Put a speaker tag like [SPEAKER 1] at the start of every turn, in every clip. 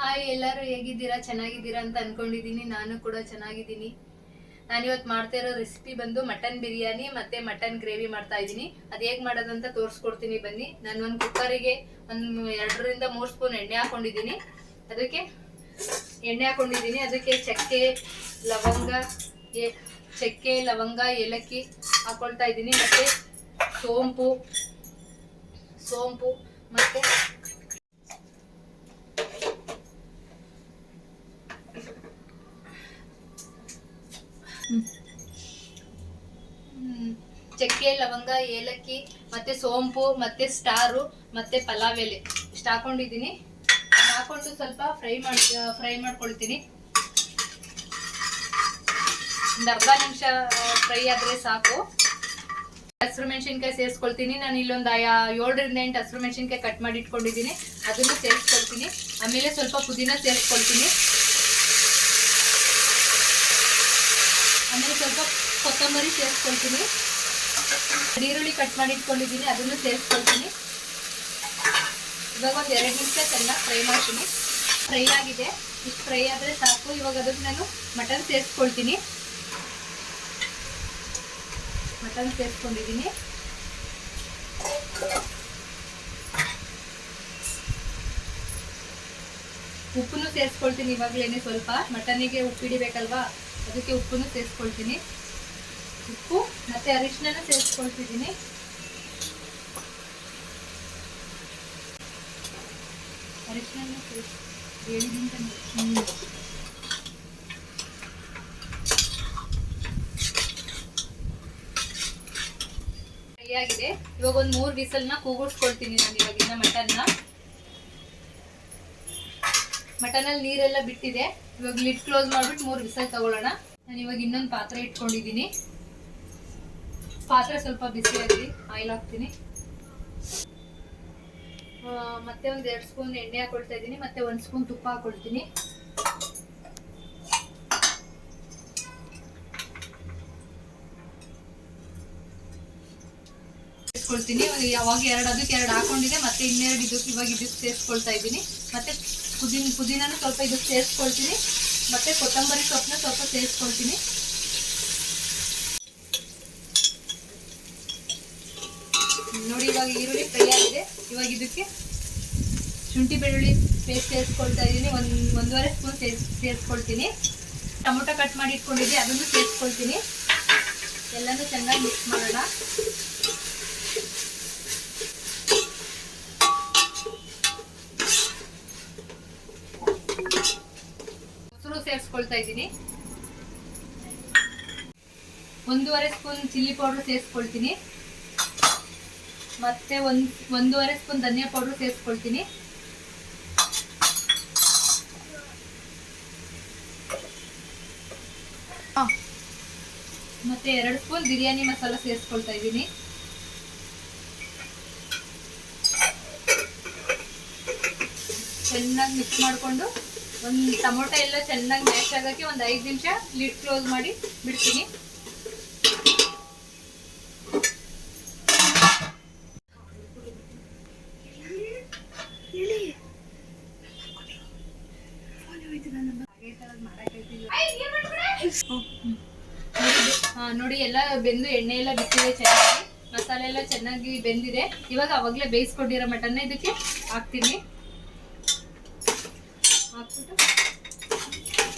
[SPEAKER 1] Hi, ಎಲ್ಲರೂ ಹೇಗಿದ್ದೀರಾ? ಚೆನ್ನಾಗಿದ್ದೀರಾ ಅಂತ ಅನ್ಕೊಂಡಿದ್ದೀನಿ. ನಾನು ಕೂಡ ಚೆನ್ನಾಗಿದ್ದೀನಿ. ನಾನಿವತ್ತು ಮಾಡ್ತಾ ಇರೋ ರೆಸಿಪಿ ಬಂದು ಮಟನ್ ಬಿರಿಯಾನಿ ಮತ್ತೆ ಮಟನ್ ಗ್ರೇವಿ ಮಾಡ್ತಾ ಇದ್ದೀನಿ. ಅದು ಹೇಗೆ ಮಾಡೋದಂತ ತೋರಿಸ್ಕೊಡ್ತೀನಿ ಬನ್ನಿ. ನಾನು ಒಂದು ಕುಕ್ಕರಿಗೆ ಒಂದು 2ರಿಂದ 3 ಸ್ಪೂನ್ ಎಣ್ಣೆ ಹಾಕೊಂಡಿದ್ದೀನಿ. ಅದಕ್ಕೆ ಚಕ್ಕೆ ಲವಂಗ ಏಲಕ್ಕಿ ಹಾಕೊಳ್ತಾ ಇದ್ದೀನಿ. ಮತ್ತೆ ಸೋಂಪು ಮತ್ತೆ ಚಕ್ಕೆ ಲವಂಗ ಏಲಕ್ಕಿ ಮತ್ತೆ ಸೋಂಪು ಮತ್ತೆ ಸ್ಟಾರು ಮತ್ತೆ ಪಲಾವ್ ಎಲೆ ಇಷ್ಟು ಹಾಕೊಂಡಿದ್ದೀನಿ. ಹಾಕೊಂಡು ಸ್ವಲ್ಪ ಫ್ರೈ ಮಾಡ್ಕೊಳ್ತೀನಿ. ಒಂದು ಅರ್ಧ ನಿಮಿಷ ಫ್ರೈ ಆದ್ರೆ ಸಾಕು. ಹಸಿರು ಮೆಣಸಿನ್ಕಾಯಿ ಸೇರಿಸ್ಕೊಳ್ತೀನಿ. ನಾನು ಇಲ್ಲೊಂದು 7ರಿಂದ 8 ಹಸಿರು ಮೆಣಸಿನ್ಕಾಯಿ ಕಟ್ ಮಾಡಿ ಇಟ್ಕೊಂಡಿದ್ದೀನಿ, ಅದನ್ನು ಸೇರಿಸ್ಕೊಳ್ತೀನಿ. ಆಮೇಲೆ ಸ್ವಲ್ಪ ಪುದೀನ ಸೇರಿಸ್ಕೊಳ್ತೀನಿ. ಆಮೇಲೆ ಸ್ವಲ್ಪ ಕೊತ್ತಂಬರಿ ಸೇರಿಸ್ಕೊಳ್ತೀನಿ. ಈರುಳ್ಳಿ ಕಟ್ ಮಾಡಿ ಇಟ್ಕೊಂಡಿದ್ದೀನಿ, ಅದನ್ನು ಸೇರಿಸ್ಕೊಳ್ತೀನಿ. ಇವಾಗ ಒಂದು 2 ನಿಮಿಷ ಚೆನ್ನಾಗಿ ಫ್ರೈ ಮಾಡ್ತೀನಿ. ಫ್ರೈ ಆಗಿದೆ, ಇಷ್ಟು ಫ್ರೈ ಆದರೆ ಸಾಕು. ಇವಾಗ ಅದಕ್ಕೆ ನಾನು ಮಟನ್ ಸೇರಿಸ್ಕೊಳ್ತೀನಿ. ಮಟನ್ ಸೇರಿಸ್ಕೊಂಡಿದ್ದೀನಿ. ಉಪ್ಪನ್ನು ಸೇರಿಸ್ಕೊಳ್ತೀನಿ. ಇವಾಗಲೇ ಸ್ವಲ್ಪ ಮಟನಿಗೆ ಉಪ್ಪು ಹಿಡಿಬೇಕಲ್ವಾ, ಅದಕ್ಕೆ ಉಪ್ಪನ್ನು ಸೇರಿಸ್ಕೊಳ್ತೀನಿ. ಉಪ್ಪು ಮತ್ತೆ ಅರಿಶಿನ ಸೇರಿಸ್ಕೊಳ್ತಿದ್ದೀನಿ. ಫ್ರೈ ಆಗಿದೆ. ಇವಾಗ ಒಂದು 3 ವಿಸಲ್ನ ಕೂಗಿಸ್ಕೊಳ್ತೀನಿ ನಾನು ಇವಾಗಿನ ಮಟನಲ್ಲಿ ನೀರೆಲ್ಲ ಬಿಟ್ಟಿದೆ. ಇವಾಗ ಲಿಡ್ ಕ್ಲೋಸ್ ಮಾಡ್ಬಿಟ್ಟು 3 ವಿಸಲ್ ತಗೊಳ್ಳೋಣ. ನಾನು ಇವಾಗ ಇನ್ನೊಂದು ಪಾತ್ರೆ ಇಟ್ಕೊಂಡಿದ್ದೀನಿ. ಪಾತ್ರೆ ಸ್ವಲ್ಪ ಬಿಸಿಯಾಗಿ ಆಯಿಲ್ ಹಾಕ್ತೀನಿ. ಮತ್ತೆ ಒಂದು 2 ಸ್ಪೂನ್ ಎಣ್ಣೆ ಹಾಕೊಳ್ತಾ ಇದ್ದೀನಿ. ಮತ್ತೆ 1 ಸ್ಪೂನ್ ತುಪ್ಪ ಹಾಕೊಳ್ತೀನಿ. ಯಾವಾಗ ಅದಕ್ಕೆ 2 ಹಾಕೊಂಡಿದೆ. ಮತ್ತೆ ಇನ್ನೆರಡು ಇವಾಗ ಇದಕ್ಕೆ ಸೇರಿಸ್ಕೊಳ್ತಾ ಇದ್ದೀನಿ. ಮತ್ತೆ ಪುದೀನೂ ಸ್ವಲ್ಪ ಇದಕ್ಕೆ ಸೇರಿಸ್ಕೊಳ್ತೀನಿ. ಮತ್ತೆ ಕೊತ್ತಂಬರಿ ಸೊಪ್ಪನ್ನ ಸ್ವಲ್ಪ ಸೇರಿಸ್ಕೊಳ್ತೀನಿ. ನೋಡಿ, ಇವಾಗ ಈರುಳ್ಳಿ ಫ್ರೈ ಆಗಿದೆ. ಇವಾಗ ಇದಕ್ಕೆ ಶುಂಠಿ ಬೆಳ್ಳುಳ್ಳಿ ಪೇಸ್ಟ್ ಸೇರಿಸ್ಕೊಳ್ತಾ ಇದ್ದೀನಿ. 1.5 ಸ್ಪೂನ್ ಸೇರಿಸ್ಕೊಳ್ತೀನಿ. ಟೊಮೊಟೊ ಕಟ್ ಮಾಡಿ ಇಟ್ಕೊಂಡಿದ್ದೆ, ಅದನ್ನು ಸೇರಿಸ್ಕೊಳ್ತೀನಿ. ಎಲ್ಲನೂ ಚೆನ್ನಾಗಿ ಮಿಕ್ಸ್ ಮಾಡೋಣ. ಮೊಸರು ಸೇರಿಸ್ಕೊಳ್ತಾ ಇದ್ದೀನಿ. 1.5 ಸ್ಪೂನ್ ಚಿಲ್ಲಿ ಪೌಡರ್ ಸೇರಿಸ್ಕೊಳ್ತೀನಿ. ಮತ್ತೆ 1.5 ಸ್ಪೂನ್ ಧನಿಯಾ ಪೌಡರ್ ಸೇರಿಸ್ಕೊಳ್ತೀನಿ. ಮತ್ತೆ 2 ಸ್ಪೂನ್ ಬಿರಿಯಾನಿ ಮಸಾಲ ಸೇರಿಸ್ಕೊಳ್ತಾ ಇದ್ದೀನಿ. ಚೆನ್ನಾಗಿ ಮಿಕ್ಸ್ ಮಾಡಿಕೊಂಡು ಒಂದು ಟೊಮೊಟೊ ಎಲ್ಲ ಚೆನ್ನಾಗಿ ಮ್ಯಾಶ್ ಆಗೋಕ್ಕೆ ಒಂದು 5 ನಿಮಿಷ ಲಿಡ್ ಕ್ಲೋಸ್ ಮಾಡಿ ಬಿಡ್ತೀನಿ. ನೋಡಿ, ಎಲ್ಲ ಬೆಂದು ಎಣ್ಣೆ ಎಲ್ಲ ಬಿಟ್ಟಿದೆ ಚೆನ್ನಾಗಿ. ಮಸಾಲೆ ಎಲ್ಲ ಚೆನ್ನಾಗಿ ಬೆಂದಿದೆ. ಇವಾಗ ಅವಾಗಲೇ ಬೇಯಿಸ್ಕೊಂಡಿರೋ ಮಟನ್ನ ಇದಕ್ಕೆ ಹಾಕ್ತೀನಿ. ಹಾಕ್ಬಿಟ್ಟು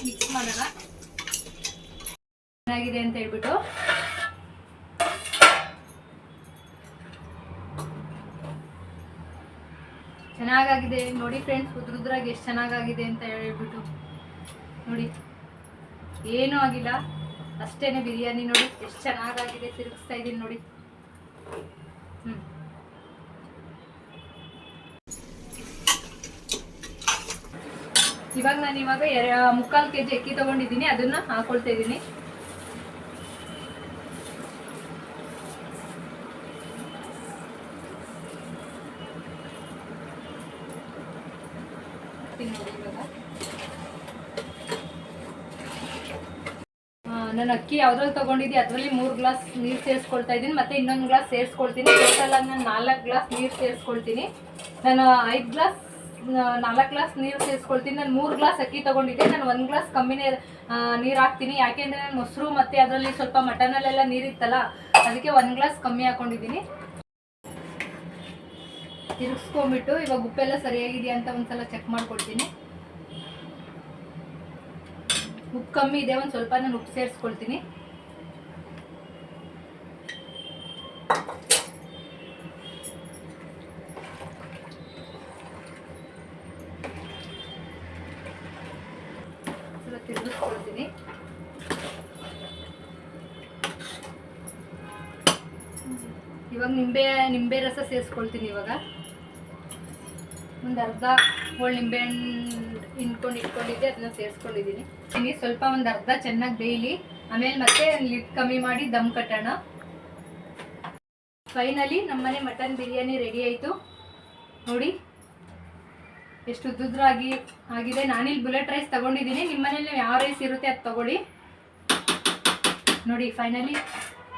[SPEAKER 1] ಮಿಕ್ಸ್ ಮಾಡೋಣ. ಚೆನ್ನಾಗಿದೆ ಅಂತ ಹೇಳ್ಬಿಟ್ಟು ಚೆನ್ನಾಗಾಗಿದೆ ನೋಡಿ ಫ್ರೆಂಡ್ಸ್. ಉದ್ರಾಗಿ ಎಷ್ಟು ಚೆನ್ನಾಗಾಗಿದೆ ಅಂತ ಹೇಳ್ಬಿಟ್ಟು ನೋಡಿ, ಏನೂ ಆಗಿಲ್ಲ, ಅಷ್ಟೇನೆ ಬಿರಿಯಾನಿ. ನೋಡಿ ಎಷ್ಟು ಚೆನ್ನಾಗಾಗಿದೆ. ತಿರುಗಿಸ್ತಾ ಇದ್ದೀನಿ ನೋಡಿ. ಇವಾಗ ನಾನು 3/4 kg ಅಕ್ಕಿ ತಗೊಂಡಿದ್ದೀನಿ, ಅದನ್ನ ಹಾಕೊಳ್ತಾ ಇದ್ದೀನಿ. ನಾನು ಅಕ್ಕಿ ಯಾವ್ದ್ರಲ್ಲಿ ತಗೊಂಡಿದ್ದೆ ಅದರಲ್ಲಿ 3 ಗ್ಲಾಸ್ ನೀರು ಸೇರಿಸ್ಕೊಳ್ತಾ ಇದ್ದೀನಿ. ಮತ್ತೆ ಇನ್ನೊಂದು ಗ್ಲಾಸ್ ಸೇರಿಸ್ಕೊಳ್ತೀನಿ. ಟೋಟಲ್ ಆಗಿ ನಾನು 4 ಗ್ಲಾಸ್ ನೀರು ಸೇರಿಸ್ಕೊಳ್ತೀನಿ. ನಾನು 5 ಗ್ಲಾಸ್ 4 ಗ್ಲಾಸ್ ನೀರು ಸೇರಿಸ್ಕೊಳ್ತೀನಿ. ನಾನು 3 ಗ್ಲಾಸ್ ಅಕ್ಕಿ ತೊಗೊಂಡಿದ್ದೆ, ನಾನು 1 ಗ್ಲಾಸ್ ಕಮ್ಮಿನೇ ನೀರು ಹಾಕ್ತೀನಿ. ಯಾಕೆಂದರೆ ನಾನು ಮೊಸರು ಮತ್ತು ಅದರಲ್ಲಿ ಸ್ವಲ್ಪ ಮಟನಲ್ಲೆಲ್ಲ ನೀರಿತ್ತಲ್ಲ, ಅದಕ್ಕೆ 1 ಗ್ಲಾಸ್ ಕಮ್ಮಿ ಹಾಕ್ಕೊಂಡಿದ್ದೀನಿ. ತಿರುಗಿಸ್ಕೊಂಬಿಟ್ಟು ಇವಾಗ ಉಪ್ಪೆಲ್ಲ ಸರಿಯಾಗಿದೆಯಾ ಅಂತ ಒಂದ್ಸಲ ಚೆಕ್ ಮಾಡ್ಕೊಳ್ತೀನಿ. ಉಪ್ಪು ಕಮ್ಮಿ ಇದೆ, ಒಂದು ಸ್ವಲ್ಪ ನಾನು ಉಪ್ಪು ಸೇರಿಸ್ಕೊಳ್ತೀನಿ. ತಿರುಗಿಸ್ಕೊಳ್ತೀನಿ. ಇವಾಗ ನಿಂಬೆ ರಸ ಸೇರಿಸ್ಕೊಳ್ತೀನಿ. ಇವಾಗ ಒಂದು ಅರ್ಧ ಹೋಳು ನಿಂಬೆಹಣ್ಣು ಇಟ್ಕೊಂಡಿದ್ದೆ, ಅದನ್ನ ಸೇರಿಸ್ಕೊಂಡಿದ್ದೀನಿ. ಸ್ವಲ್ಪ ಒಂದು ಅರ್ಧ ಚೆನ್ನಾಗಿ ಬೇಯಲಿ, ಆಮೇಲೆ ಮತ್ತೆ ಲಿಡ್ ಕಮ್ಮಿ ಮಾಡಿ ದಮ್ ಕಟ್ಟೋಣ. ಫೈನಲಿ ನಮ್ಮನೆ ಮಟನ್ ಬಿರಿಯಾನಿ ರೆಡಿ ಆಯಿತು. ನೋಡಿ ಎಷ್ಟು ಉದ್ದುದ್ರಾಗಿ ಆಗಿದೆ. ನಾನಿಲ್ಲಿ ಬುಲೆಟ್ ರೈಸ್ ತೊಗೊಂಡಿದ್ದೀನಿ, ನಿಮ್ಮ ಮನೇಲಿ ಯಾವ ರೈಸ್ ಇರುತ್ತೆ ಅದು ತೊಗೊಳ್ಳಿ. ನೋಡಿ ಫೈನಲಿ.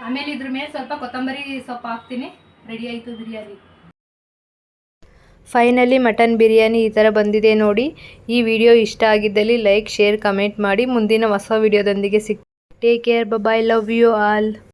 [SPEAKER 1] ಆಮೇಲೆ ಇದ್ರ ಮೇಲೆ ಸ್ವಲ್ಪ ಕೊತ್ತಂಬರಿ ಸೊಪ್ಪು ಹಾಕ್ತೀನಿ. ರೆಡಿ ಆಯಿತು ಬಿರಿಯಾನಿ.
[SPEAKER 2] ಫೈನಲಿ ಮಟನ್ ಬಿರಿಯಾನಿ ಈ ಥರ ಬಂದಿದೆ ನೋಡಿ. ಈ ವಿಡಿಯೋ ಇಷ್ಟ ಆಗಿದ್ದಲ್ಲಿ ಲೈಕ್, ಶೇರ್, ಕಮೆಂಟ್ ಮಾಡಿ. ಮುಂದಿನ ಹೊಸ ವಿಡಿಯೋದೊಂದಿಗೆ take care, bye, love you all.